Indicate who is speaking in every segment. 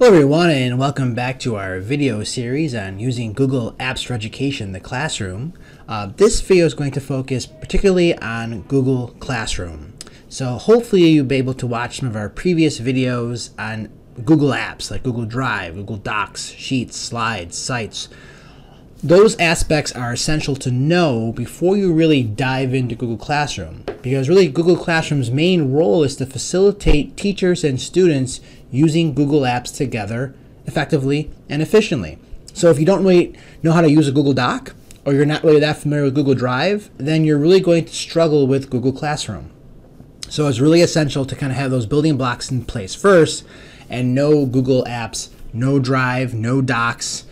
Speaker 1: Hello everyone, and welcome back to our video series on using Google Apps for Education, the Classroom. This video is going to focus particularly on Google Classroom. So hopefully you'll be able to watch some of our previous videos on Google Apps like Google Drive, Google Docs, Sheets, Slides, Sites. Those aspects are essential to know before you really dive into Google Classroom, because really Google Classroom's main role is to facilitate teachers and students using Google Apps together effectively and efficiently. So if you don't really know how to use a Google Doc, or you're not really that familiar with Google Drive, then you're really going to struggle with Google Classroom. So it's really essential to kind of have those building blocks in place first and know Google Apps, know Drive, know Docs,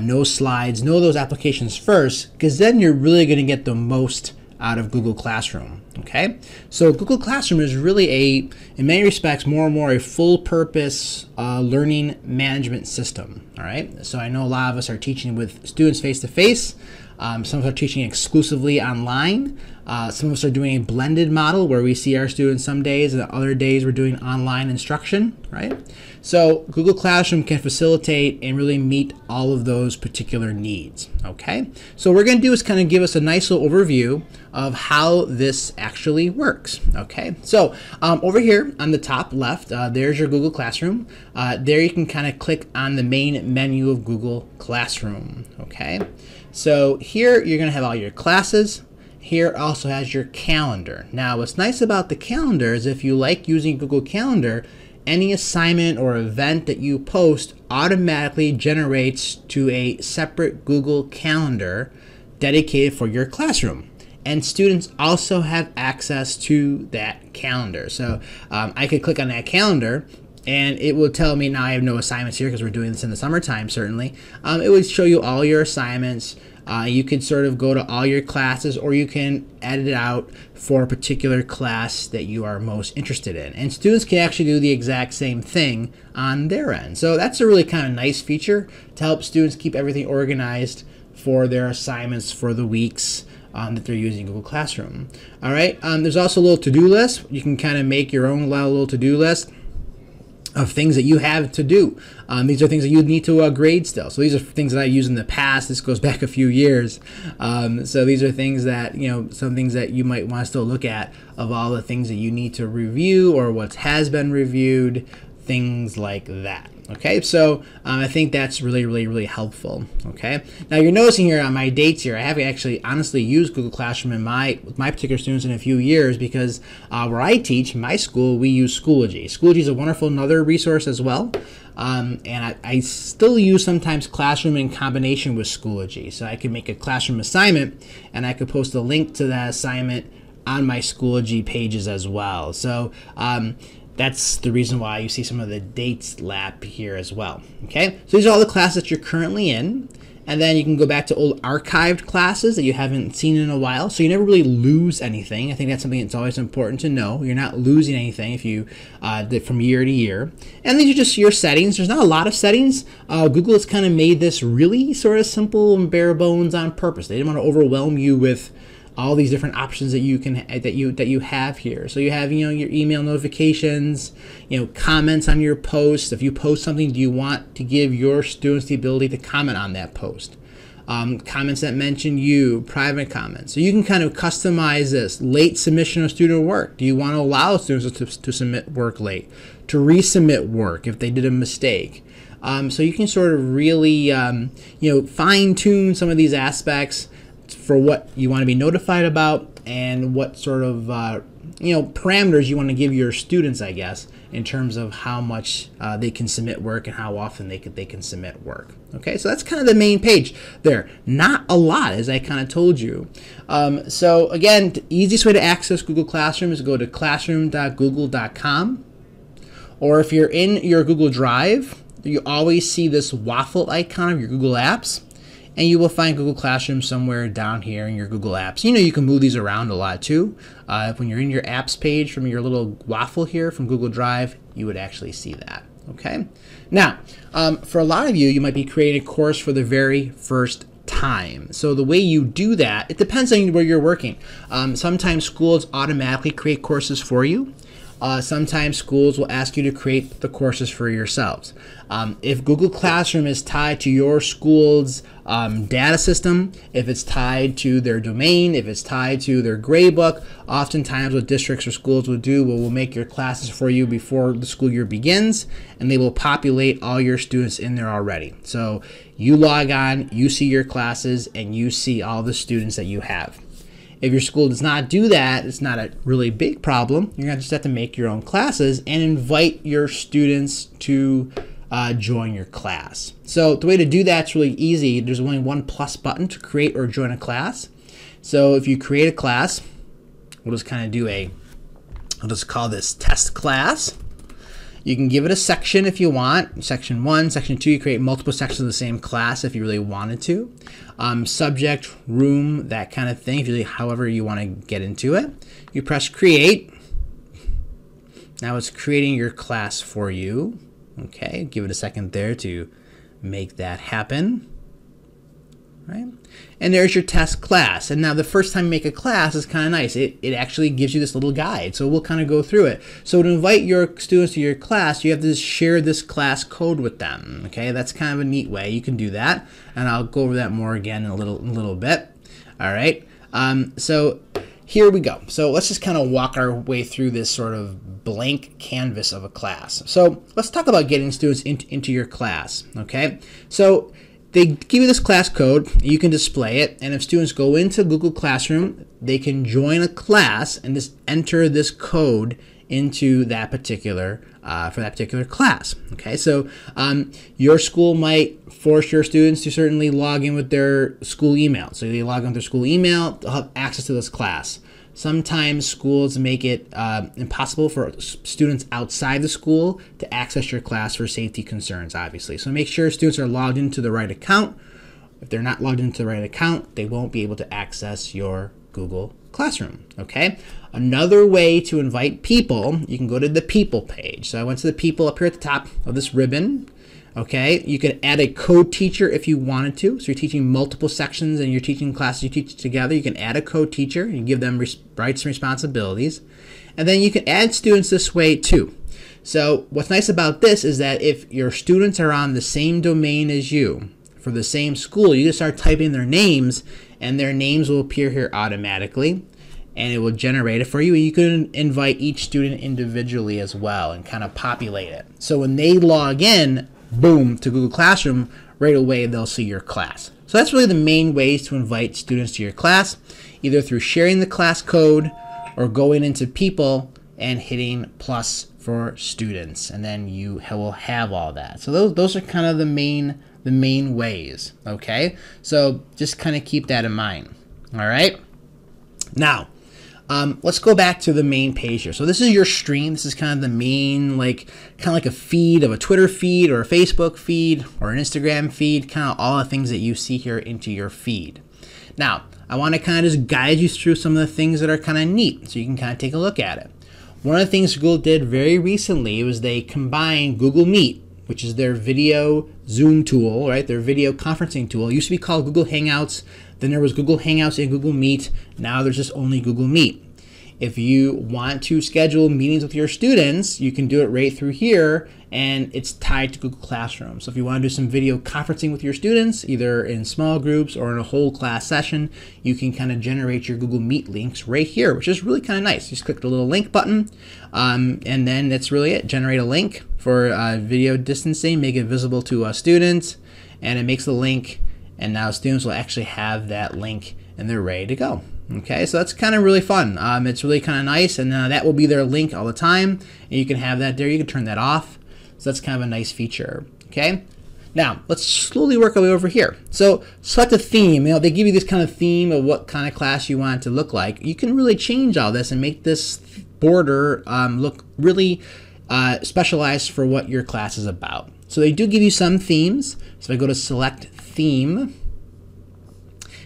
Speaker 1: no Slides, know those applications first, because then you're really going to get the most out of Google Classroom. Okay, so Google Classroom is really in many respects, more and more a full-purpose learning management system. All right, so I know a lot of us are teaching with students face-to-face. Some of us are teaching exclusively online. Some of us are doing a blended model where we see our students some days and other days we're doing online instruction, right? So Google Classroom can facilitate and really meet all of those particular needs, okay? So what we're going to do is kind of give us a nice little overview of how this actually works, okay? So over here on the top left, there's your Google Classroom. There you can kind of click on the main menu of Google Classroom, okay? So here you're going to have all your classes. Here also has your calendar. Now what's nice about the calendar is if you like using Google Calendar, any assignment or event that you post automatically generates to a separate Google Calendar dedicated for your classroom. And students also have access to that calendar. So I could click on that calendar and it will tell me, now I have no assignments here because we're doing this in the summertime certainly. It would show you all your assignments. You could sort of go to all your classes, or you can edit it out for a particular class that you are most interested in. And students can actually do the exact same thing on their end. So that's a really kind of nice feature to help students keep everything organized for their assignments for the weeks that they're using Google Classroom. All right, there's also a little to-do list. You can kind of make your own little to-do list of things that you have to do. These are things that you need to grade still. So these are things that I used in the past. This goes back a few years. So these are things that, some things that you might want to still look at of all the things that you need to review or what has been reviewed, things like that. Okay, so I think that's really helpful. Okay, now you're noticing here on my dates here, I haven't actually honestly used Google Classroom with my particular students in a few years, because where I teach, my school, we use Schoology. Schoology is a wonderful another resource as well. And I still use sometimes Classroom in combination with Schoology. So I could make a classroom assignment and I could post a link to that assignment on my Schoology pages as well. So that's the reason why you see some of the dates lap here as well. Okay, so these are all the classes that you're currently in, and then you can go back to old archived classes that you haven't seen in a while, so you never really lose anything. I think that's something that's always important to know. You're not losing anything if you did from year to year. And these are just your settings. There's not a lot of settings. Google has kind of made this really sort of simple and bare bones on purpose. They didn't want to overwhelm you with all these different options that you have here. So you have your email notifications, comments on your posts. If you post something, do you want to give your students the ability to comment on that post? Comments that mention you, private comments. So you can kind of customize this. Late submission of student work. Do you want to allow students to submit work late, to resubmit work if they did a mistake? So you can sort of really fine tune some of these aspects for what you want to be notified about and what sort of parameters you want to give your students, I guess, in terms of how much they can submit work and how often they can submit work. Okay, so that's kind of the main page there. Not a lot, as I kind of told you. So again, the easiest way to access Google Classroom is to go to classroom.google.com, or if you're in your Google Drive, you always see this waffle icon of your Google Apps. And you will find Google Classroom somewhere down here in your Google Apps. You can move these around a lot too. When you're in your apps page from your little waffle here from Google Drive, you would actually see that. Okay. Now, for a lot of you, you might be creating a course for the very first time. So the way you do that, it depends on where you're working. Sometimes schools automatically create courses for you. sometimes schools will ask you to create the courses for yourselves. If Google Classroom is tied to your school's data system, if it's tied to their domain, if it's tied to their gradebook, oftentimes what districts or schools will do will make your classes for you before the school year begins, and they will populate all your students in there already. So you log on, you see your classes, and you see all the students that you have. If your school does not do that, it's not a really big problem. You're going to just have to make your own classes and invite your students to join your class. So the way to do that's really easy. There's only one plus button to create or join a class. So if you create a class, we'll just kind of do I'll just call this test class. You can give it a section if you want. Section 1, Section 2, you create multiple sections of the same class if you really wanted to. Subject, room, that kind of thing, if you really, however you want to get into it. You press create. Now it's creating your class for you. Okay, give it a second there to make that happen. Right? And there's your test class. And now the first time you make a class is kind of nice. It actually gives you this little guide. So we'll kind of go through it. So to invite your students to your class, you have to share this class code with them. Okay, that's kind of a neat way. You can do that. And I'll go over that more again in a little bit. All right. So here we go. So let's just kind of walk our way through this sort of blank canvas of a class. So let's talk about getting students into your class. Okay. So they give you this class code, you can display it, and if students go into Google Classroom, they can join a class and just enter this code into that particular, for that particular class. Okay, so your school might force your students to certainly log in with their school email. So they log in with their school email, they'll have access to this class. Sometimes schools make it impossible for students outside the school to access your class for safety concerns, obviously. So make sure students are logged into the right account. If they're not logged into the right account, they won't be able to access your Google Classroom, okay? Another way to invite people, you can go to the people page. So I went to the people up here at the top of this ribbon. Okay, you could add a co-teacher if you wanted to. So you're teaching multiple sections and you're teaching classes you teach together. You can add a co-teacher and give them rights and responsibilities. And then you can add students this way too. So what's nice about this is that if your students are on the same domain as you, for the same school, you just start typing their names and their names will appear here automatically. And it will generate it for you. And you can invite each student individually as well and kind of populate it. So when they log in, boom, to Google Classroom, right away they'll see your class. So that's really the main ways to invite students to your class, either through sharing the class code or going into people and hitting plus for students, and then you will have all that. So those are kind of the main ways, okay? So just kind of keep that in mind, all right? Now, let's go back to the main page here. So this is your stream. This is kind of the main, kind of like a feed of a Twitter feed or a Facebook feed or an Instagram feed, kind of all the things that you see here into your feed. Now, I want to kind of just guide you through some of the things that are kind of neat so you can kind of take a look at it. One of the things Google did very recently was they combined Google Meet, which is their video Zoom tool, right? Their video conferencing tool. It used to be called Google Hangouts. Then there was Google Hangouts and Google Meet. Now there's just only Google Meet. If you want to schedule meetings with your students, you can do it right through here, and it's tied to Google Classroom. So if you want to do some video conferencing with your students, either in small groups or in a whole class session, you can kind of generate your Google Meet links right here, which is really kind of nice. You just click the little link button, and then that's really it. Generate a link for video distancing, make it visible to a student, and it makes the link, and now students will actually have that link and they're ready to go. Okay, so that's kind of really fun. It's really kind of nice, and that will be their link all the time, and you can have that there. You can turn that off, so that's kind of a nice feature. Okay, now let's slowly work our way over here. So select a theme. They give you this kind of theme of what kind of class you want it to look like. You can really change all this and make this border look really specialized for what your class is about. So they do give you some themes. So if I go to select theme,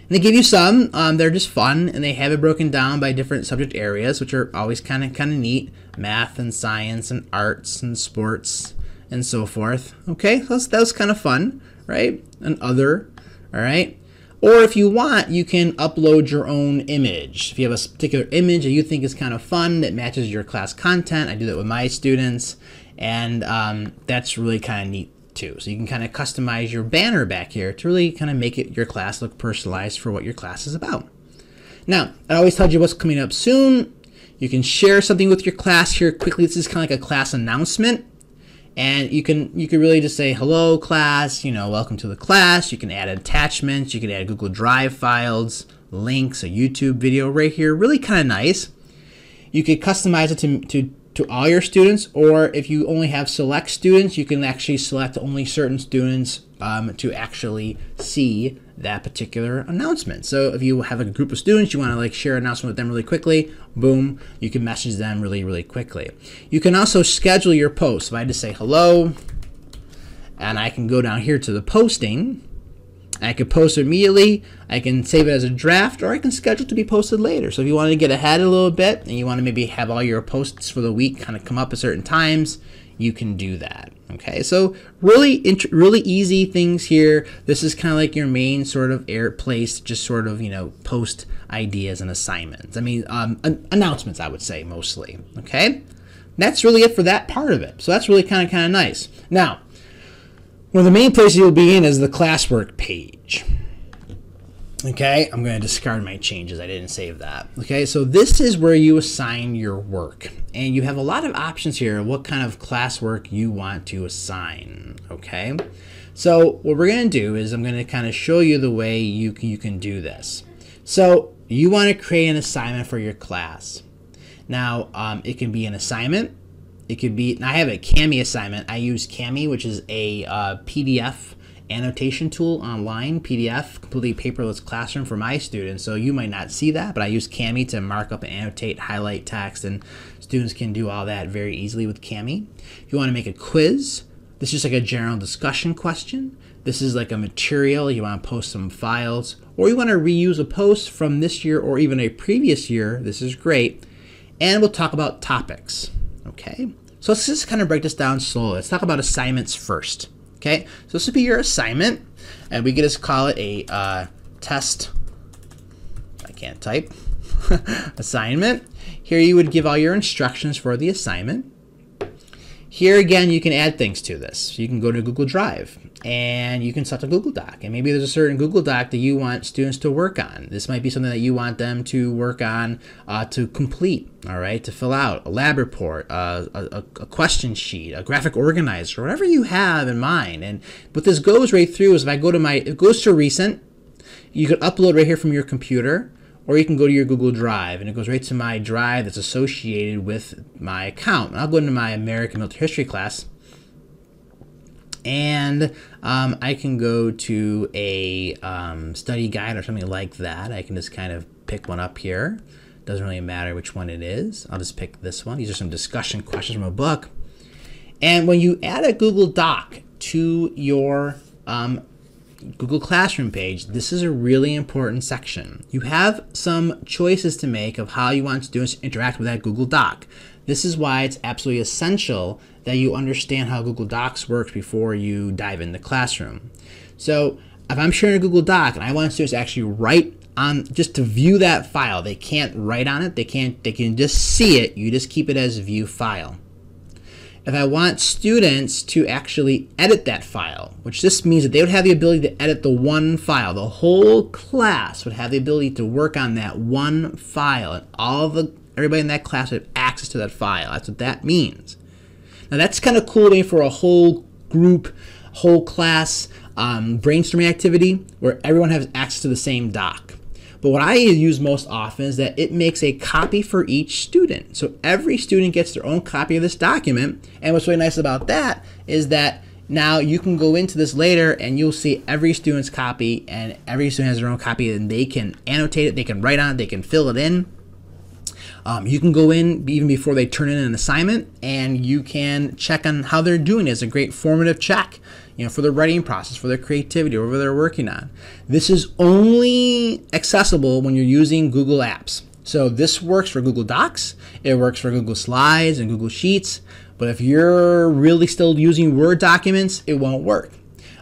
Speaker 1: and they give you some, they're just fun, and they have it broken down by different subject areas, which are always kind of neat. Math and science and arts and sports and so forth. Okay, so that was kind of fun, right? And other, all right? Or if you want, you can upload your own image. If you have a particular image that you think is kind of fun that matches your class content, I do that with my students, and that's really kind of neat too. So you can kind of customize your banner back here to really kind of make your class look personalized for what your class is about. Now, I always tell you what's coming up soon. You can share something with your class here quickly. This is kind of like a class announcement. And you can really just say, hello class, welcome to the class. You can add attachments, you can add Google Drive files, links, a YouTube video right here. Really kind of nice. You could customize it to all your students, or if you only have select students, you can actually select only certain students to actually see that particular announcement. So if you have a group of students, you want to share an announcement with them really quickly, boom, you can message them really quickly. You can also schedule your posts. If I just say hello, and I can go down here to the posting, I can post immediately, I can save it as a draft, or I can schedule to be posted later. So if you want to get ahead a little bit and you want to maybe have all your posts for the week kind of come up at certain times, you can do that. Okay, so really easy things here. This is kind of like your main sort of place to just sort of post ideas and assignments. I mean announcements, I would say mostly. Okay, that's really it for that part of it. So that's really kind of nice. Now, one of the main places you'll be in is the Classwork page. Okay, I'm going to discard my changes. I didn't save that. Okay, so this is where you assign your work. And you have a lot of options here what kind of classwork you want to assign. Okay, so what we're going to do is I'm going to kind of show you the way you can do this. So you want to create an assignment for your class. Now, it can be an assignment. It could be, I have a Kami assignment. I use Kami, which is a PDF annotation tool online, PDF, completely paperless classroom for my students. So you might not see that, but I use Kami to mark up and annotate, highlight text, and students can do all that very easily with Kami. If you want to make a quiz, this is just like a general discussion question. This is like a material, you want to post some files, or you want to reuse a post from this year or even a previous year. This is great. And we'll talk about topics. Okay, so let's just kind of break this down slowly. Let's talk about assignments first. Okay, so this would be your assignment, and we could just call it a test, I can't type, assignment. Here you would give all your instructions for the assignment. Here again, you can add things to this. You can go to Google Drive and you can set a Google Doc, and maybe there's a certain Google Doc that you want students to work on. This might be something that you want them to work on to complete, all right, to fill out a lab report, a question sheet, a graphic organizer, whatever you have in mind. And what this goes right through is if I go to it goes to recent, you can upload right here from your computer, or you can go to your Google Drive, and it goes right to my drive that's associated with my account. And I'll go into my American Military History class, and I can go to a study guide or something like that. I can just kind of pick one up here. Doesn't really matter which one it is. I'll just pick this one. These are some discussion questions from a book. And when you add a Google Doc to your Google Classroom page, this is a really important section. You have some choices to make of how you want students to interact with that Google Doc. This is why it's absolutely essential that you understand how Google Docs works before you dive into Classroom. So if I'm sharing a Google Doc and I want students to actually write on, just to view that file, they can't write on it, they can just see it, you just keep it as view file. If I want students to actually edit that file, which this means that they would have the ability to edit the one file, the whole class would have the ability to work on that one file, and everybody in that class would have access to that file. That's what that means. Now that's kind of cool for a whole group, whole class brainstorming activity where everyone has access to the same doc. But what I use most often is that it makes a copy for each student. So every student gets their own copy of this document. And what's really nice about that is that now you can go into this later and you'll see every student's copy, and every student has their own copy, and they can annotate it, they can write on it, they can fill it in. You can go in even before they turn in an assignment, and you can check on how they're doing. It's a great formative check, for their writing process, for their creativity, whatever they're working on. This is only accessible when you're using Google Apps. So this works for Google Docs, it works for Google Slides and Google Sheets, but if you're really still using Word documents, it won't work.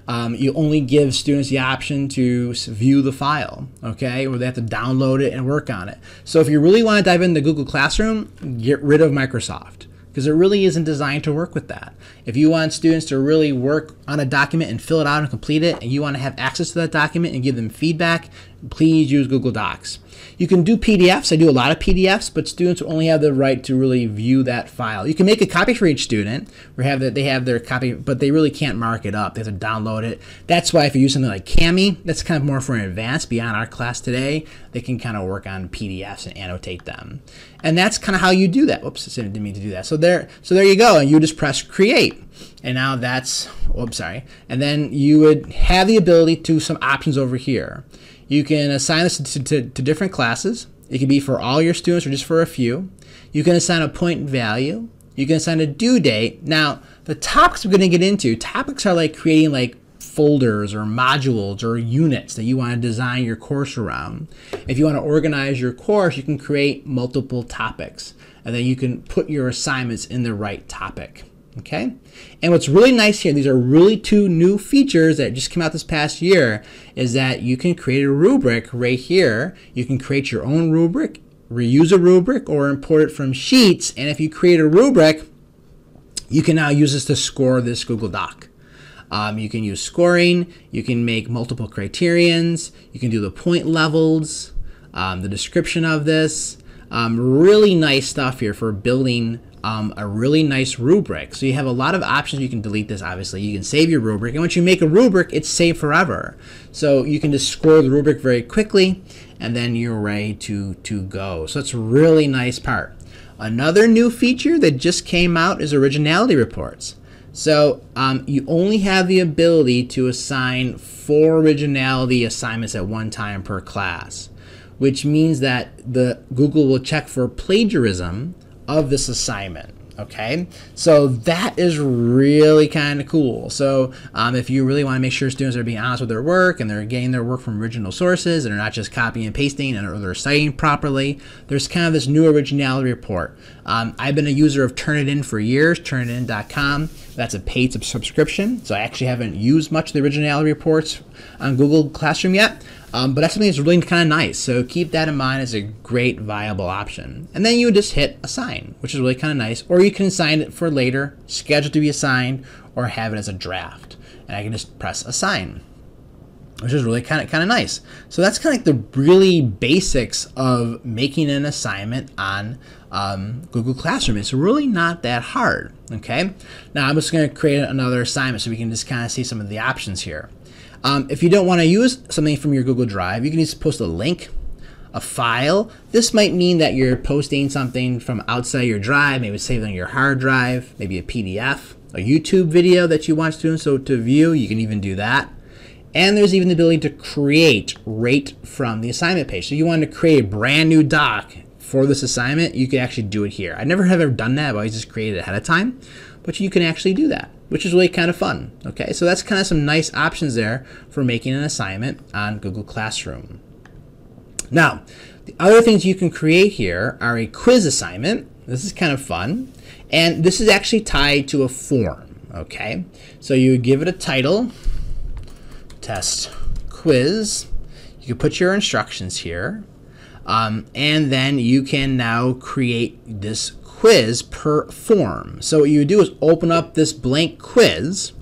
Speaker 1: You only give students the option to view the file, okay, or they have to download it and work on it. So if you really want to dive into Google Classroom, get rid of Microsoft, because it really isn't designed to work with that. If you want students to really work on a document and fill it out and complete it, and you want to have access to that document and give them feedback, please use Google Docs. You can do PDFs. I do a lot of PDFs, but students only have the right to really view that file. You can make a copy for each student, or they have their copy, but they really can't mark it up. They have to download it. That's why if you use something like Kami, that's kind of more for an advanced beyond our class today. They can kind of work on PDFs and annotate them. And that's kind of how you do that. Oops, I didn't mean to do that. So there you go, and you just press create. And now that's, oops, sorry. And then you would have the ability to some options over here. You can assign this to different classes. It can be for all your students or just for a few. You can assign a point value. You can assign a due date. Now, the topics we're going to get into, topics are like creating like folders or modules or units that you want to design your course around. If you want to organize your course, you can create multiple topics, and then you can put your assignments in the right topic. Okay, and what's really nice here, these are really two new features that just came out this past year, is that you can create a rubric right here. You can create your own rubric, reuse a rubric, or import it from Sheets. And if you create a rubric, you can now use this to score this Google Doc. You can use scoring, you can make multiple criterions, you can do the point levels, the description of this. Really nice stuff here for building a really nice rubric. So you have a lot of options. You can delete this, obviously. You can save your rubric. And once you make a rubric, it's saved forever. So you can just score the rubric very quickly, and then you're ready to go. So it's a really nice part. Another new feature that just came out is originality reports. So you only have the ability to assign 4 originality assignments at one time per class, which means that Google will check for plagiarism of this assignment. Okay, so that is really kind of cool. So if you really want to make sure students are being honest with their work and they're getting their work from original sources and they're not just copying and pasting, or they're citing properly, there's kind of this new originality report. I've been a user of Turnitin for years, Turnitin.com. That's a paid subscription, so I actually haven't used much of the originality reports on Google Classroom yet. But that's something that's really kind of nice. So keep that in mind as a great viable option. And then you would just hit assign, which is really kind of nice. Or you can assign it for later, schedule to be assigned, or have it as a draft. And I can just press assign, which is really kind of nice. So that's kind of like the really basics of making an assignment on Google Classroom. It's really not that hard. Okay. Now I'm just going to create another assignment so we can just kind of see some of the options here. If you don't want to use something from your Google Drive, you can just post a link, a file. This might mean that you're posting something from outside your drive, maybe save it on your hard drive, maybe a PDF, a YouTube video that you want students to view. You can even do that. And there's even the ability to create right from the assignment page. So you want to create a brand new doc for this assignment, you can actually do it here. I never have ever done that. I've always just created it ahead of time, but you can actually do that, which is really kind of fun. Okay, so that's kind of some nice options there for making an assignment on Google Classroom. Now, the other things you can create here are a quiz assignment. This is kind of fun, and this is actually tied to a form. Okay, so you give it a title, test quiz. You can put your instructions here. And then you can now create this quiz per form. So what you do is open up this blank quiz.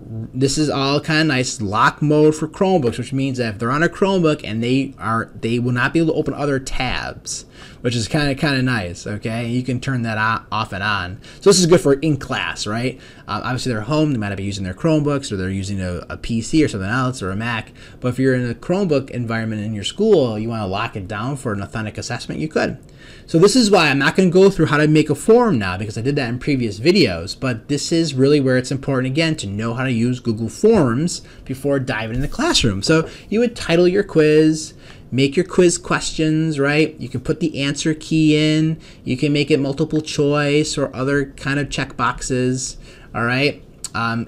Speaker 1: This is all kind of nice, lock mode for Chromebooks, which means that if they're on a Chromebook and they will not be able to open other tabs, which is kind of nice. Okay, you can turn that off and on. So this is good for in class, right? Obviously they're home, they might be using their Chromebooks, or they're using a PC or something else, or a Mac. But if you're in a Chromebook environment in your school, you want to lock it down for an authentic assessment, you could. So this is why I'm not going to go through how to make a form now, because I did that in previous videos, but this is really where it's important, again, to know how to use Google Forms before diving in the classroom. So you would title your quiz, make your quiz questions, right? You can put the answer key in, you can make it multiple choice or other kind of check boxes, all right?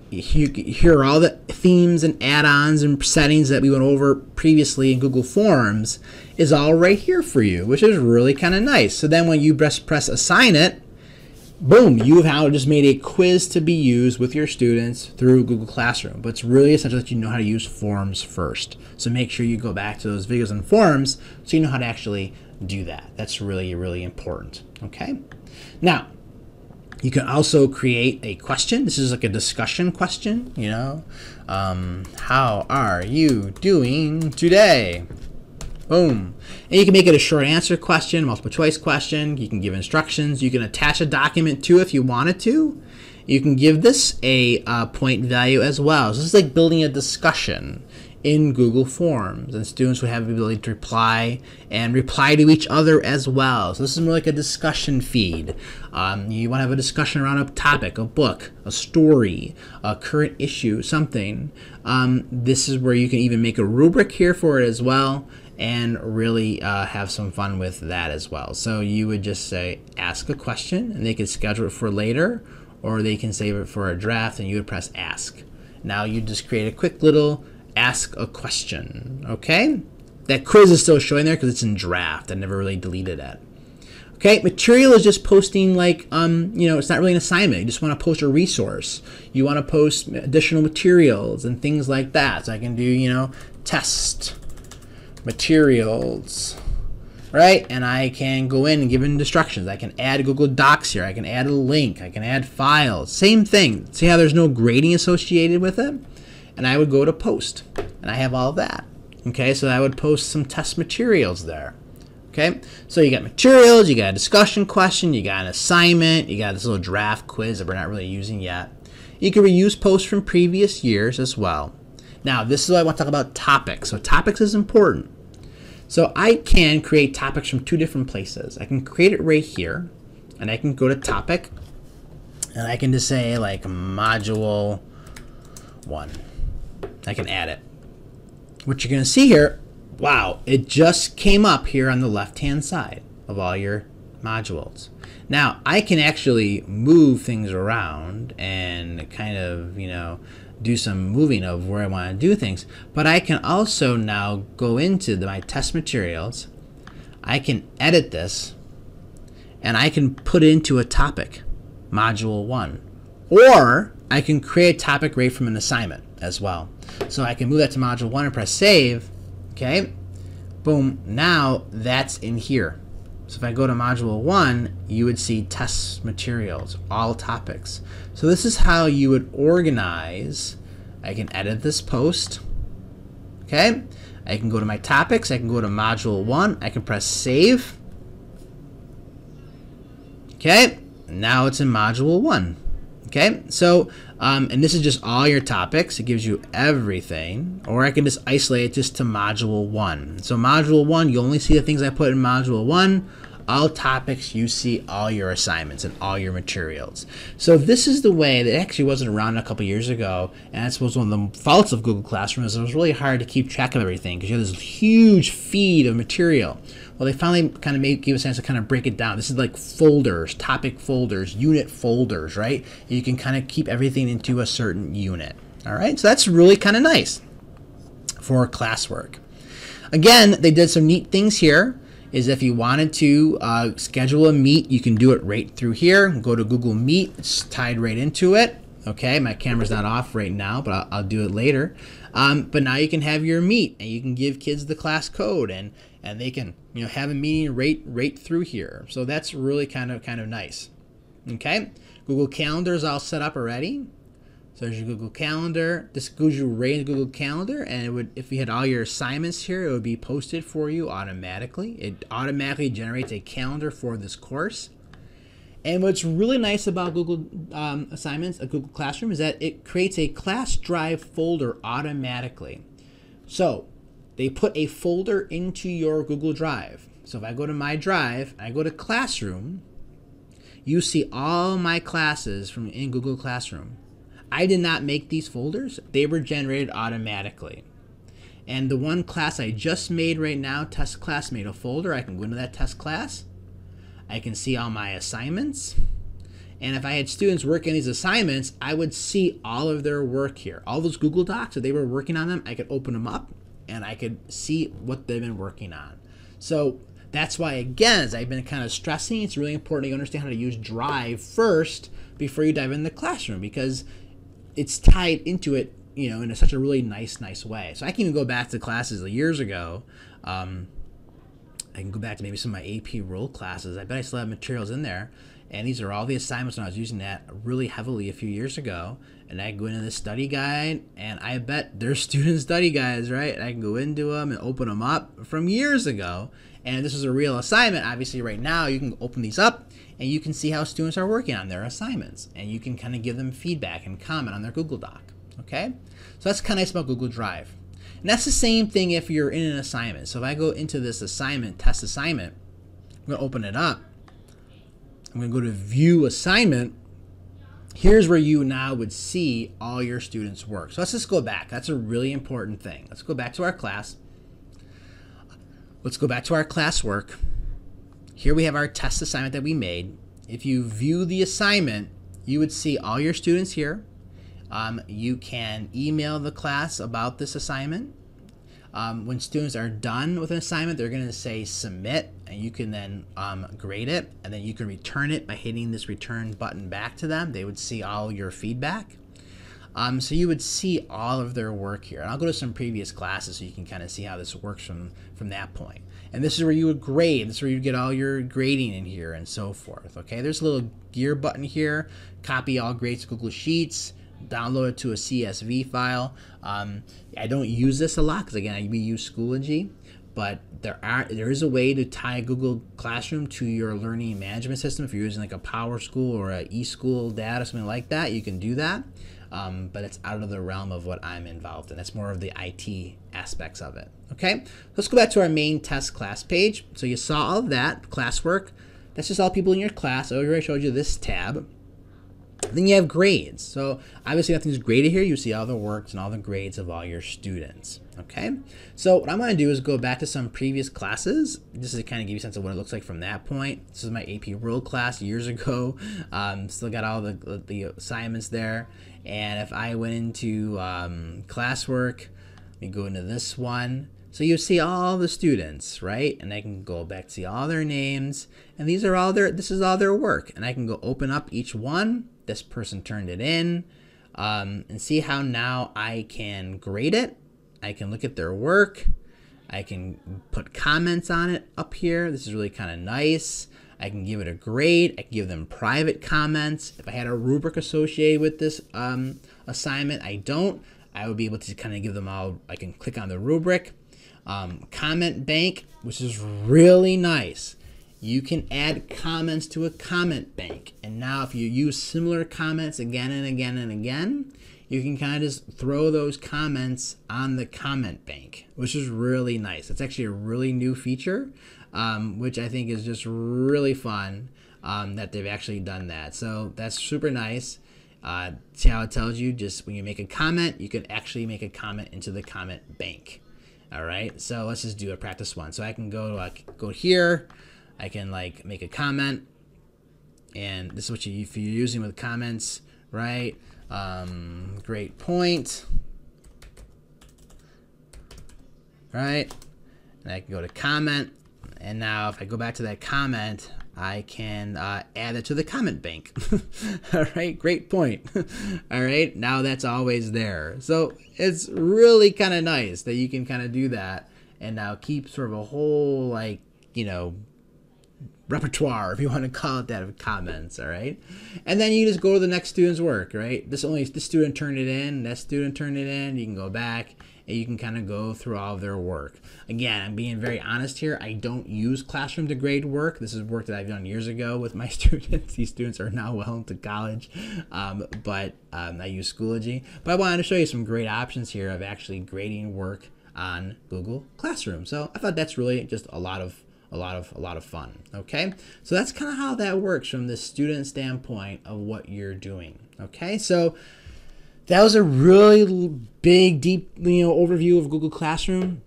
Speaker 1: Here are all the themes and add-ons and settings that we went over previously in Google Forms is all right here for you, which is really kind of nice. So then when you press assign it, boom, you have now just made a quiz to be used with your students through Google Classroom. But it's really essential that you know how to use forms first. So make sure you go back to those videos on forms so you know how to actually do that. That's really, really important. Okay? Now, you can also create a question. This is like a discussion question, you know. How are you doing today? Boom. And you can make it a short answer question, multiple choice question. You can give instructions. You can attach a document too if you wanted to. You can give this a point value as well. So this is like building a discussion in Google Forms, and students would have the ability to reply and reply to each other as well. So this is more like a discussion feed. You want to have a discussion around a topic, a book, a story, a current issue, something. This is where you can even make a rubric here for it as well, and really have some fun with that as well. So you would just say, ask a question, and they could schedule it for later, or they can save it for a draft, and you would press ask. Now you just create a quick little ask a question, okay? That quiz is still showing there because it's in draft. I never really deleted it. Okay, material is just posting like, you know, it's not really an assignment. You just want to post a resource. You want to post additional materials and things like that. So I can do, you know, test materials, right? And I can go in and give instructions. I can add Google Docs here. I can add a link. I can add files. Same thing. See how there's no grading associated with it? And I would go to post, and I have all of that. Okay, so I would post some test materials there. Okay, so you got materials, you got a discussion question, you got an assignment, you got this little draft quiz that we're not really using yet. You can reuse posts from previous years as well. Now, this is what I want to talk about topics. So topics is important. So I can create topics from two different places. I can create it right here, and I can go to topic, and I can just say like module 1. I can add it. What you're going to see here, wow, it just came up here on the left-hand side of all your modules. Now, I can actually move things around and kind of, you know, do some moving of where I want to do things. But I can also now go into my test materials. I can edit this, and I can put it into a topic, module 1. Or I can create a topic right from an assignment as well. So I can move that to module 1 and press save. Okay, boom, now that's in here. So if I go to module 1, you would see test materials, all topics. So this is how you would organize. I can edit this post. Okay, I can go to my topics, I can go to module 1, I can press save. Okay, now it's in module 1. Okay, so, and this is just all your topics. It gives you everything. Or I can just isolate it just to module 1. So module 1, you only see the things I put in module 1. All topics, you see all your assignments and all your materials. So this is the way that actually wasn't around a couple years ago. And I suppose one of the faults of Google Classroom is it was really hard to keep track of everything because you have this huge feed of material. Well, they finally kind of gave us a chance to kind of break it down. This is like folders, topic folders, unit folders, right? You can kind of keep everything into a certain unit. All right, so that's really kind of nice for Classwork. Again, they did some neat things here. Is if you wanted to schedule a meet, you can do it right through here. Go to Google Meet, it's tied right into it. Okay, my camera's not off right now, but I'll do it later. But now you can have your meet, and you can give kids the class code, and they can, you know, have a meeting right through here. So that's really kind of nice. Okay, Google Calendar is all set up already. So there's your Google Calendar. This goes you right into Google Calendar, and it would, if you had all your assignments here, it would be posted for you automatically. It automatically generates a calendar for this course. And what's really nice about Google Assignments, Google Classroom, is that it creates a class drive folder automatically. So they put a folder into your Google Drive. So if I go to my Drive, I go to Classroom, you see all my classes from in Google Classroom. I did not make these folders. They were generated automatically. And the one class I just made right now, test class, made a folder. I can go into that test class. I can see all my assignments. And if I had students working these assignments, I would see all of their work here. All those Google Docs that they were working on them, I could open them up and I could see what they've been working on. So that's why, again, as I've been kind of stressing, it's really important you understand how to use Drive first before you dive in the classroom, because it's tied into it, in such a really nice way. So I can even go back to classes years ago. I can go back to maybe some of my AP role classes. I bet I still have materials in there. And these are all the assignments when I was using that really heavily a few years ago. And I go into the study guide, and I bet there's student study guides, right? And I can go into them and open them up from years ago. And this is a real assignment. Obviously, right now, you can open these up, and you can see how students are working on their assignments. And you can kind of give them feedback and comment on their Google Doc, okay? So that's kind of nice about Google Drive. And that's the same thing if you're in an assignment. So if I go into this test assignment, I'm going to open it up. I'm going to go to View Assignment. Here's where you now would see all your students' work. So let's just go back. That's a really important thing. Let's go back to our class. Let's go back to our classwork. Here we have our test assignment that we made. If you view the assignment, you would see all your students here. You can email the class about this assignment. When students are done with an assignment, they're going to say submit, and you can then grade it, and then you can return it by hitting this return button back to them. They would see all your feedback. So you would see all of their work here. And I'll go to some previous classes so you can kind of see how this works from that point. And this is where you would grade. This is where you get all your grading in here and so forth. Okay, there's a little gear button here. Copy all grades to Google Sheets. Download it to a CSV file. I don't use this a lot because, again, we use Schoology, but there is a way to tie Google Classroom to your learning management system. If you're using like a PowerSchool or a eSchool data, something like that, you can do that. But it's out of the realm of what I'm involved in. That's more of the IT aspects of it. Okay, let's go back to our main test class page. So you saw all of that, classwork. That's just all people in your class. I already showed you this tab. Then you have grades. So obviously nothing's graded here. You see all the works and all the grades of all your students. Okay, so what I'm going to do is go back to some previous classes just to kind of give you a sense of what it looks like from that point. This is my AP World class years ago. Still got all the assignments there. And if I went into classwork, let me go into this one. So you see all the students, right? And I can go back to see all their names. And this is all their work. And I can go open up each one. This person turned it in. And see how now I can grade it. I can look at their work. I can put comments on it up here. This is really kind of nice. I can give it a grade. I can give them private comments. If I had a rubric associated with this assignment, I don't. I would be able to kind of give them all. I can click on the rubric. Comment bank, which is really nice. You can add comments to a comment bank. And now if you use similar comments again and again and again, you can kind of just throw those comments on the comment bank, which is really nice. It's actually a really new feature, which I think is just really fun that they've actually done that. So that's super nice. See how it tells you just when you make a comment, you can actually make a comment into the comment bank. All right, so let's just do a practice one. So I can go here. I can make a comment, and this is what if you're using with comments, right? Great point, right? And I can go to comment, and now if I go back to that comment, I can add it to the comment bank. All right, great point. All right, now that's always there. So it's really kind of nice that you can kind of do that and now keep sort of a whole repertoire, if you want to call it that, of comments. All right, and then you just go to the next student's work, right? This student turned it in, that student turned it in. You can go back and you can kind of go through all of their work. Again, I'm being very honest here. I don't use Classroom to grade work. This is work that I've done years ago with my students. These students are now well into college, but I use Schoology. But I wanted to show you some great options here of actually grading work on Google Classroom. So I thought that's really just a lot of fun. Okay, so that's kind of how that works from the student standpoint of what you're doing. Okay, so that was a really big, deep, overview of Google Classroom.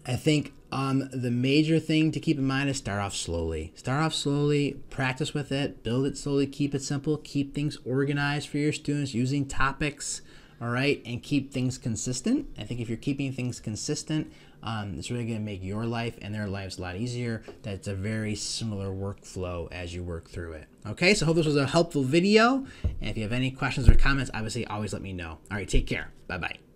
Speaker 1: I think the major thing to keep in mind is start off slowly. Start off slowly, practice with it, build it slowly, keep it simple, keep things organized for your students using topics, all right, and keep things consistent. I think if you're keeping things consistent, it's really going to make your life and their lives a lot easier. That's a very similar workflow as you work through it. Okay, so I hope this was a helpful video. And if you have any questions or comments, obviously always let me know. All right, take care. Bye-bye.